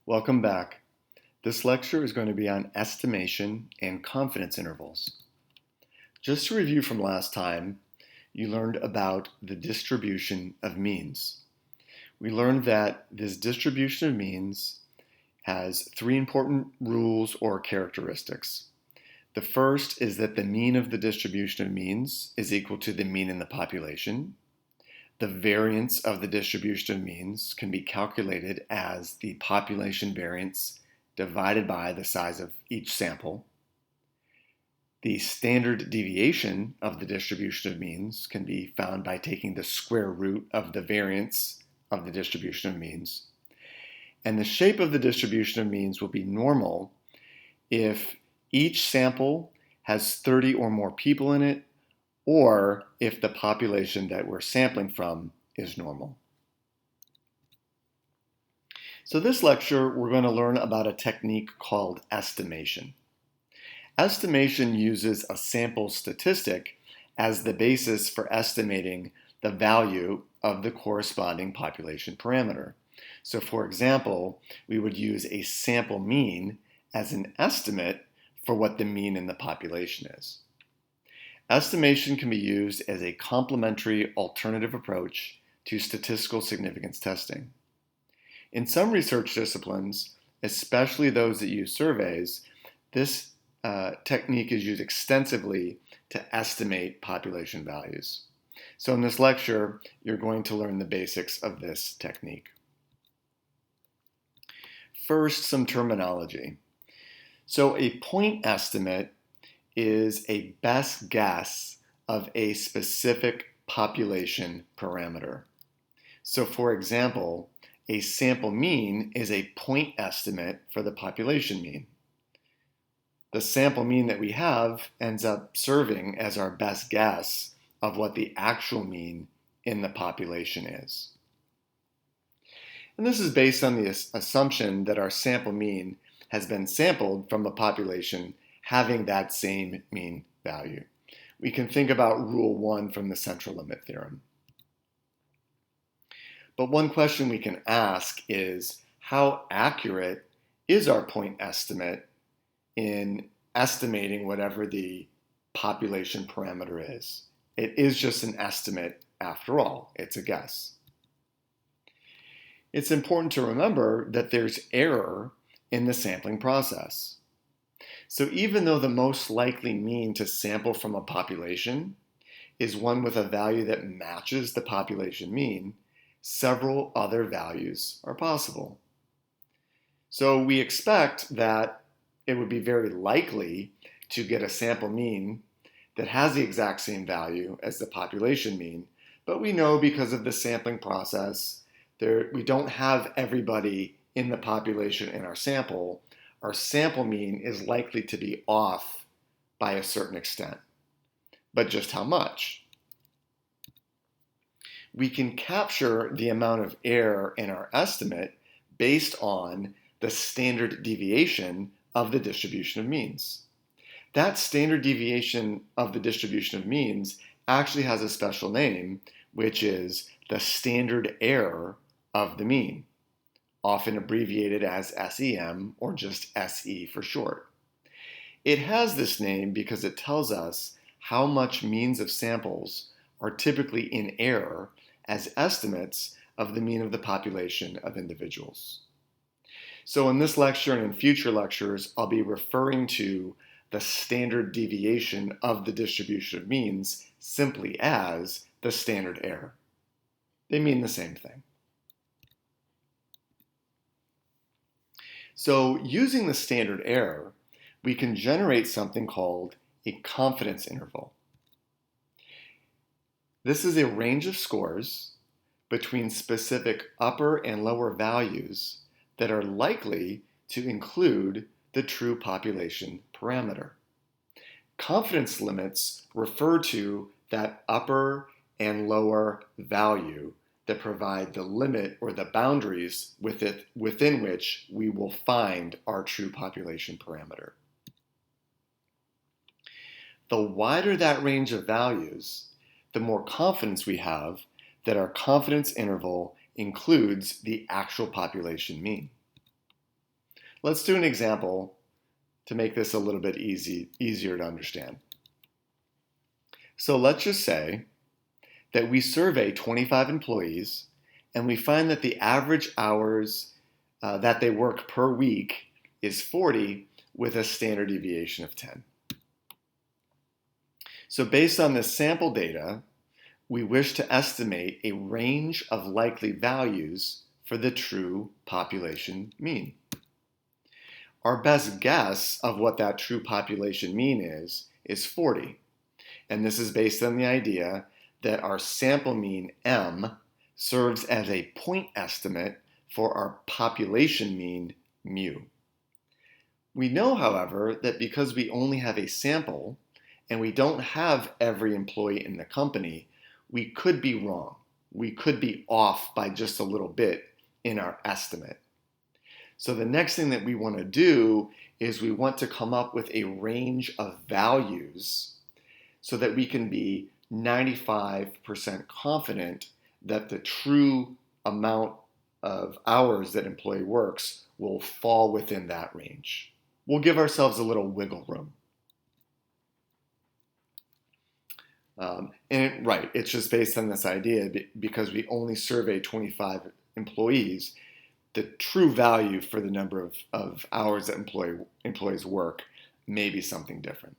Welcome back. This lecture is going to be on estimation and confidence intervals. Just to review from last time, you learned about the distribution of means. We learned that this distribution of means has three important rules or characteristics. The first is that the mean of the distribution of means is equal to the mean in the population. The variance of the distribution of means can be calculated as the population variance divided by the size of each sample. The standard deviation of the distribution of means can be found by taking the square root of the variance of the distribution of means. And the shape of the distribution of means will be normal if each sample has 30 or more people in it, or if the population that we're sampling from is normal. So this lecture, we're going to learn about a technique called estimation. Estimation uses a sample statistic as the basis for estimating the value of the corresponding population parameter. So for example, we would use a sample mean as an estimate for what the mean in the population is. Estimation can be used as a complementary alternative approach to statistical significance testing. In some research disciplines, especially those that use surveys, this technique is used extensively to estimate population values. So in this lecture, you're going to learn the basics of this technique. First, some terminology. So a point estimate is a best guess of a specific population parameter. So for example, a sample mean is a point estimate for the population mean. The sample mean that we have ends up serving as our best guess of what the actual mean in the population is. And this is based on the assumption that our sample mean has been sampled from a population having that same mean value. We can think about Rule 1 from the central limit theorem. But one question we can ask is, how accurate is our point estimate in estimating whatever the population parameter is? It is just an estimate after all. It's a guess. It's important to remember that there's error in the sampling process. So even though the most likely mean to sample from a population is one with a value that matches the population mean, several other values are possible. So we expect that it would be very likely to get a sample mean that has the exact same value as the population mean, but we know because of the sampling process, we don't have everybody in the population in our sample. Our sample mean is likely to be off by a certain extent, but just how much? We can capture the amount of error in our estimate based on the standard deviation of the distribution of means. That standard deviation of the distribution of means actually has a special name, which is the standard error of the mean, often abbreviated as SEM or just SE for short. It has this name because it tells us how much means of samples are typically in error as estimates of the mean of the population of individuals. So in this lecture and in future lectures, I'll be referring to the standard deviation of the distribution of means simply as the standard error. They mean the same thing. So using the standard error, we can generate something called a confidence interval. This is a range of scores between specific upper and lower values that are likely to include the true population parameter. Confidence limits refer to that upper and lower value that provide the limit or the boundaries within which we will find our true population parameter. The wider that range of values, the more confidence we have that our confidence interval includes the actual population mean. Let's do an example to make this a little bit easier to understand. So let's just say that we survey 25 employees and we find that the average hours that they work per week is 40 with a standard deviation of 10. So based on this sample data, we wish to estimate a range of likely values for the true population mean. Our best guess of what that true population mean is 40. And this is based on the idea that our sample mean M serves as a point estimate for our population mean mu. We know, however, that because we only have a sample and we don't have every employee in the company, we could be wrong. We could be off by just a little bit in our estimate. So the next thing that we want to do is we want to come up with a range of values so that we can be 95% confident that the true amount of hours that employee works will fall within that range. We'll give ourselves a little wiggle room. Right, it's just based on this idea because we only survey 25 employees, the true value for the number of hours that employees work may be something different.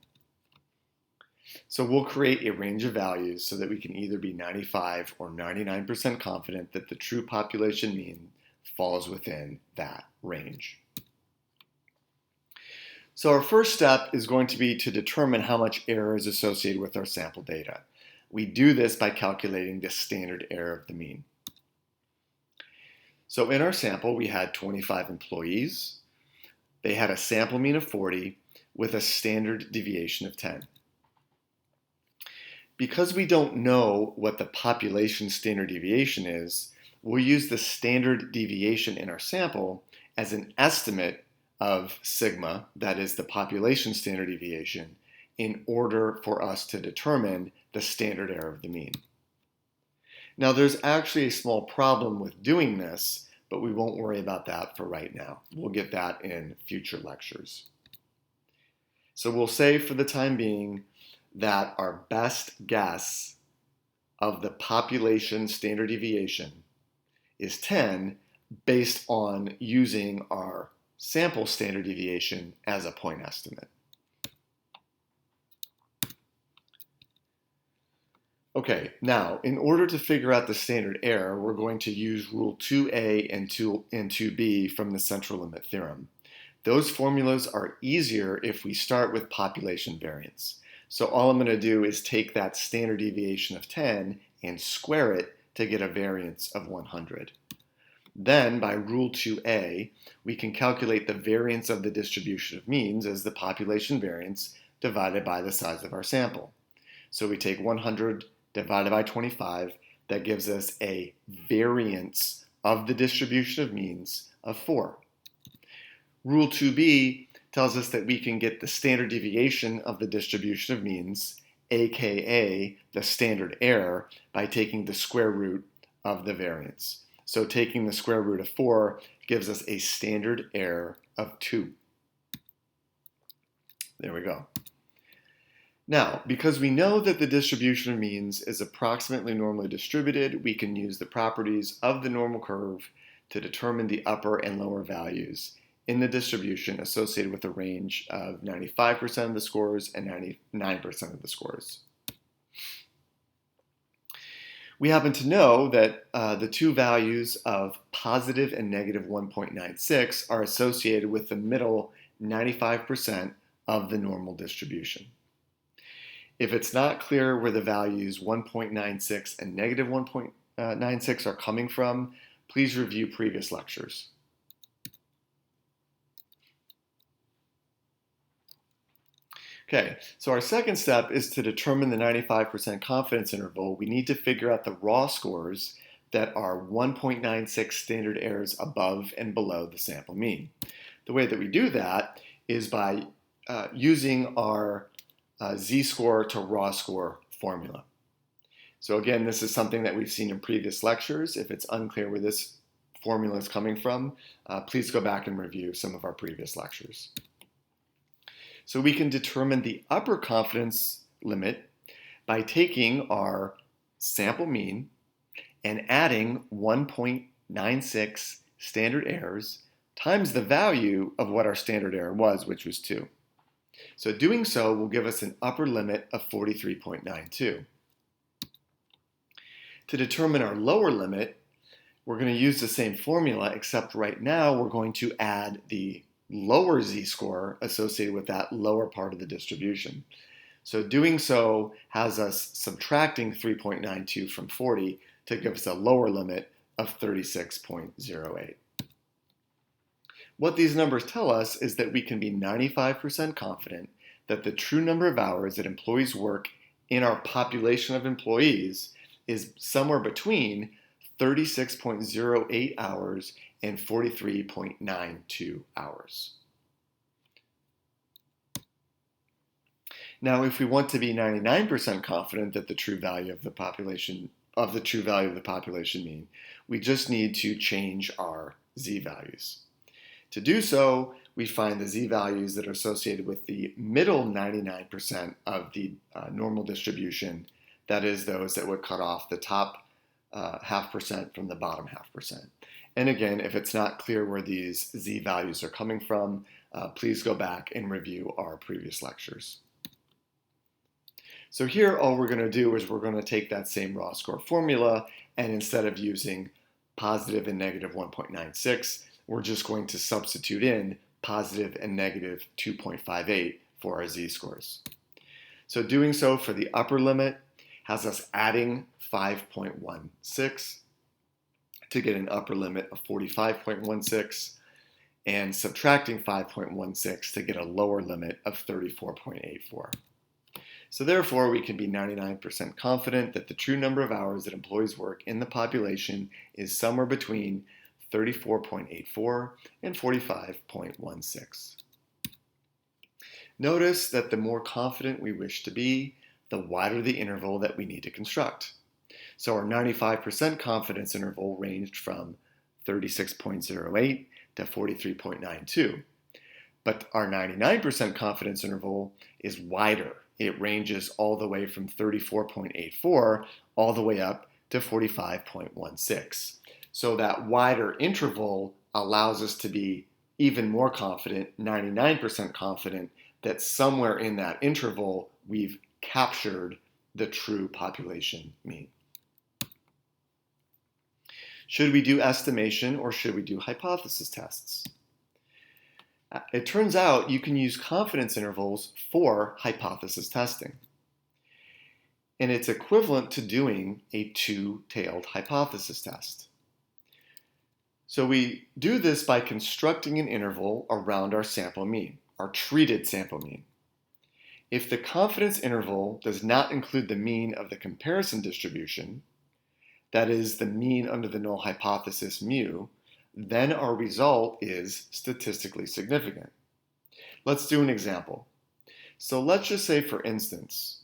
So we'll create a range of values so that we can either be 95 or 99% confident that the true population mean falls within that range. So our first step is going to be to determine how much error is associated with our sample data. We do this by calculating the standard error of the mean. So in our sample, we had 25 employees. They had a sample mean of 40 with a standard deviation of 10. Because we don't know what the population standard deviation is, we'll use the standard deviation in our sample as an estimate of sigma, that is the population standard deviation, in order for us to determine the standard error of the mean. Now there's actually a small problem with doing this, but we won't worry about that for right now. We'll get that in future lectures. So we'll say for the time being that our best guess of the population standard deviation is 10 based on using our sample standard deviation as a point estimate. Okay, now in order to figure out the standard error, we're going to use Rule 2a and 2b from the central limit theorem. Those formulas are easier if we start with population variance. So all I'm going to do is take that standard deviation of 10 and square it to get a variance of 100. Then, by Rule 2a, we can calculate the variance of the distribution of means as the population variance divided by the size of our sample. So we take 100 divided by 25, that gives us a variance of the distribution of means of 4. Rule 2b tells us that we can get the standard deviation of the distribution of means, aka the standard error, by taking the square root of the variance. So taking the square root of 4 gives us a standard error of 2. There we go. Now, because we know that the distribution of means is approximately normally distributed, we can use the properties of the normal curve to determine the upper and lower values in the distribution associated with a range of 95% of the scores and 99% of the scores. We happen to know that the two values of positive and negative 1.96 are associated with the middle 95% of the normal distribution. If it's not clear where the values 1.96 and negative 1.96 are coming from, please review previous lectures. Okay, so our second step is to determine the 95% confidence interval. We need to figure out the raw scores that are 1.96 standard errors above and below the sample mean. The way that we do that is by using our z-score to raw score formula. So again, this is something that we've seen in previous lectures. If it's unclear where this formula is coming from, please go back and review some of our previous lectures. So we can determine the upper confidence limit by taking our sample mean and adding 1.96 standard errors times the value of what our standard error was, which was 2. So doing so will give us an upper limit of 43.92. To determine our lower limit, we're going to use the same formula, except right now we're going to add the lower z-score associated with that lower part of the distribution. So doing so has us subtracting 3.92 from 40 to give us a lower limit of 36.08. What these numbers tell us is that we can be 95% confident that the true number of hours that employees work in our population of employees is somewhere between 36.08 hours and 43.92 hours. Now, if we want to be 99% confident that the true value of the population mean, we just need to change our z-values. To do so, we find the z-values that are associated with the middle 99% of the normal distribution, that is, those that would cut off the top 0.5% from the bottom 0.5%. And again, if it's not clear where these z-values are coming from, please go back and review our previous lectures. So here, all we're going to do is we're going to take that same raw score formula, and instead of using positive and negative 1.96, we're just going to substitute in positive and negative 2.58 for our z-scores. So doing so for the upper limit has us adding 5.16 to get an upper limit of 45.16, and subtracting 5.16 to get a lower limit of 34.84. So therefore, we can be 99% confident that the true number of hours that employees work in the population is somewhere between 34.84 and 45.16. Notice that the more confident we wish to be, the wider the interval that we need to construct. So our 95% confidence interval ranged from 36.08 to 43.92. But our 99% confidence interval is wider. It ranges all the way from 34.84 all the way up to 45.16. So that wider interval allows us to be even more confident, 99% confident, that somewhere in that interval we've captured the true population mean. Should we do estimation or should we do hypothesis tests? It turns out you can use confidence intervals for hypothesis testing. And it's equivalent to doing a two-tailed hypothesis test. So we do this by constructing an interval around our sample mean, our treated sample mean. If the confidence interval does not include the mean of the comparison distribution, that is the mean under the null hypothesis mu, then our result is statistically significant. Let's do an example. So let's just say, for instance,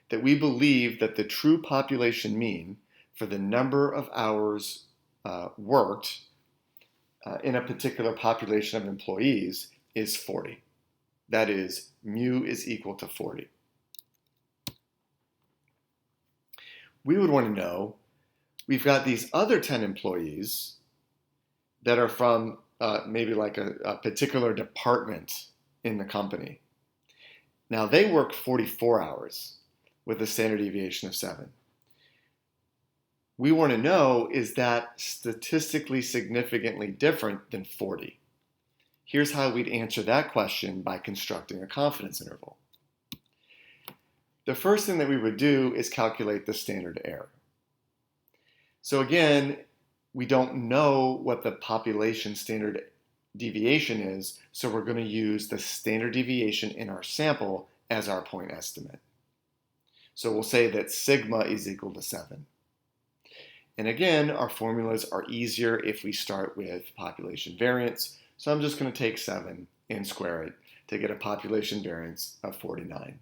that we believe that the true population mean for the number of hours worked in a particular population of employees is 40. That is, mu is equal to 40. We would want to know, we've got these other 10 employees that are from maybe like a particular department in the company. Now they work 44 hours with a standard deviation of 7. We want to know, is that statistically significantly different than 40? Here's how we'd answer that question by constructing a confidence interval. The first thing that we would do is calculate the standard error. So again, we don't know what the population standard deviation is, so we're going to use the standard deviation in our sample as our point estimate. So we'll say that sigma is equal to 7. And again, our formulas are easier if we start with population variance, so I'm just going to take 7 and square it to get a population variance of 49.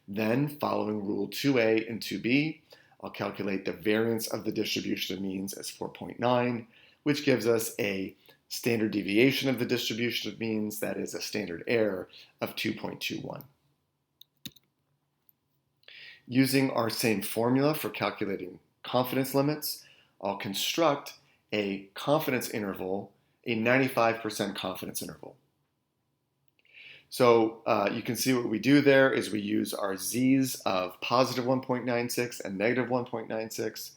Then, following rule 2a and 2b, I'll calculate the variance of the distribution of means as 4.9, which gives us a standard deviation of the distribution of means, that is a standard error of 2.21. Using our same formula for calculating confidence limits, I'll construct a confidence interval, a 95% confidence interval. So you can see what we do there is we use our z's of positive 1.96 and negative 1.96.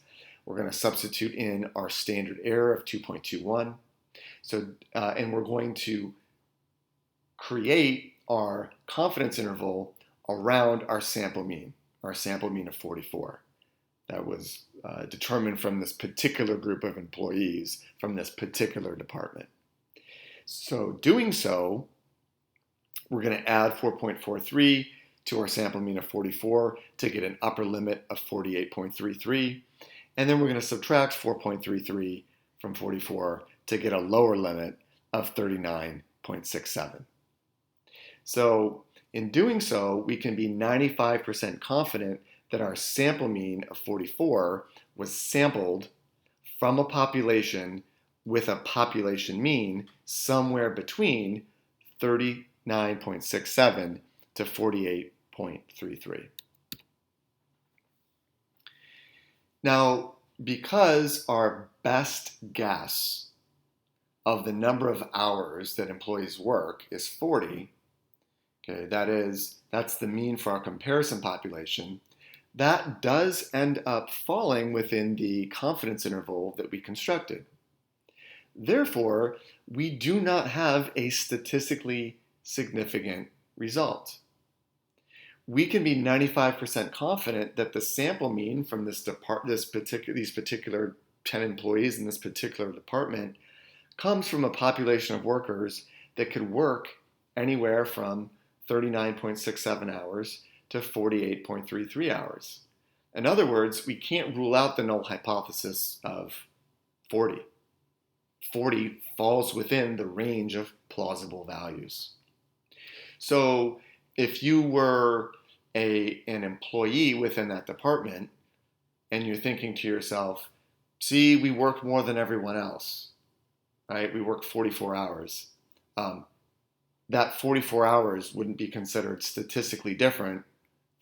We're going to substitute in our standard error of 2.21. So, and we're going to create our confidence interval around our sample mean of 44. That was determined from this particular group of employees from this particular department. So doing so, we're going to add 4.43 to our sample mean of 44 to get an upper limit of 48.33. And then we're going to subtract 4.33 from 44 to get a lower limit of 39.67. So in doing so, we can be 95% confident that our sample mean of 44 was sampled from a population with a population mean somewhere between 39.67 to 48.33. Now, because our best guess of the number of hours that employees work is 40, okay, that's the mean for our comparison population, that does end up falling within the confidence interval that we constructed. Therefore, we do not have a statistically significant result. We can be 95% confident that the sample mean from these particular 10 employees in this particular department comes from a population of workers that could work anywhere from 39.67 hours to 48.33 hours. In other words, we can't rule out the null hypothesis of 40. 40 falls within the range of plausible values. So if you were an employee within that department and you're thinking to yourself, see, we work more than everyone else, right? We work 44 hours. That 44 hours wouldn't be considered statistically different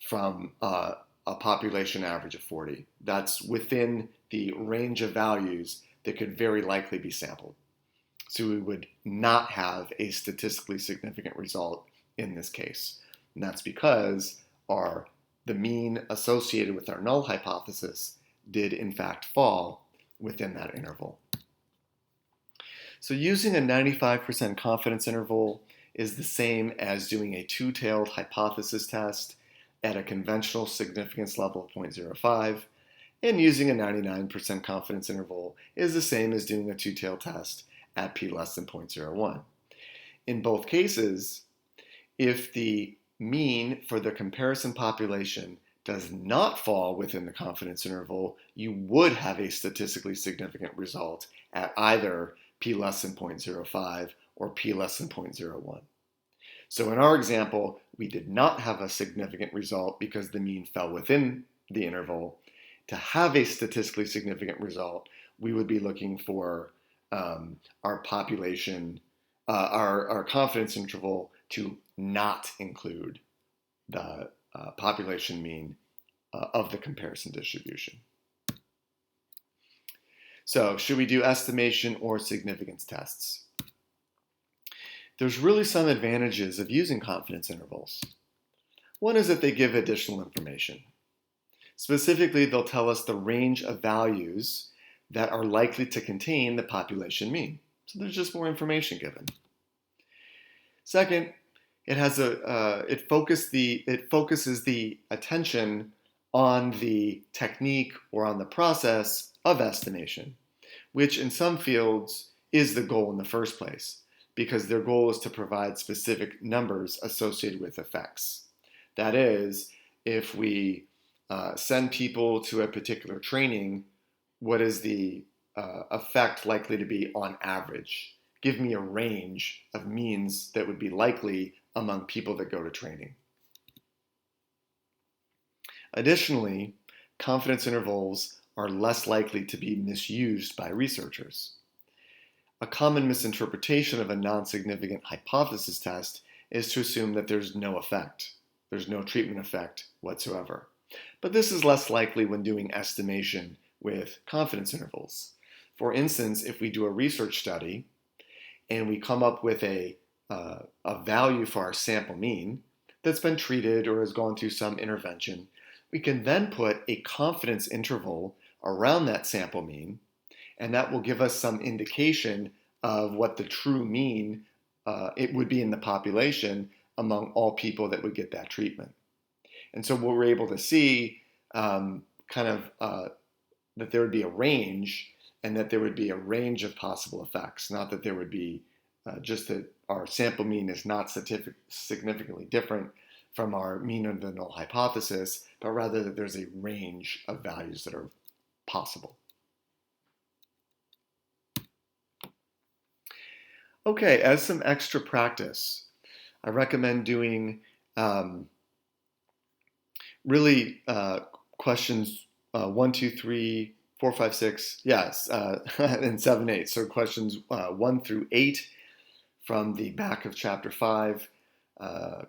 from a population average of 40. That's within the range of values that could very likely be sampled. So we would not have a statistically significant result in this case. And that's because the mean associated with our null hypothesis did in fact fall within that interval. So using a 95% confidence interval is the same as doing a two-tailed hypothesis test at a conventional significance level of 0.05, and using a 99% confidence interval is the same as doing a two-tailed test at p less than 0.01. In both cases, if the mean for the comparison population does not fall within the confidence interval, you would have a statistically significant result at either p less than 0.05 or p less than 0.01. So in our example, we did not have a significant result because the mean fell within the interval. To have a statistically significant result, we would be looking for our population, our confidence interval to not include the population mean of the comparison distribution. So should we do estimation or significance tests? There's really some advantages of using confidence intervals. One is that they give additional information. Specifically, they'll tell us the range of values that are likely to contain the population mean. So there's just more information given. Second, it focuses the attention on the technique or on the process of estimation, which in some fields is the goal in the first place, because their goal is to provide specific numbers associated with effects. That is, if we send people to a particular training, what is the effect likely to be on average? Give me a range of means that would be likely among people that go to training. Additionally, confidence intervals are less likely to be misused by researchers. A common misinterpretation of a non-significant hypothesis test is to assume that there's no effect. There's no treatment effect whatsoever. But this is less likely when doing estimation with confidence intervals. For instance, if we do a research study and we come up with a value for our sample mean that's been treated or has gone through some intervention, we can then put a confidence interval around that sample mean, and that will give us some indication of what the true mean it would be in the population among all people that would get that treatment. And so what we're able to see that there would be a range, and that there would be a range of possible effects, not that there would be just that our sample mean is not significantly different from our mean of the null hypothesis, but rather that there's a range of values that are possible. Okay, as some extra practice, I recommend doing questions 1, 2, 3, 4, 5, 6, yes, and 7, 8. So questions 1 through 8 from the back of chapter 5.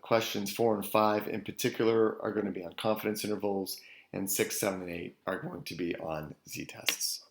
Questions 4 and 5 in particular are going to be on confidence intervals, and 6, 7, and 8 are going to be on z-tests.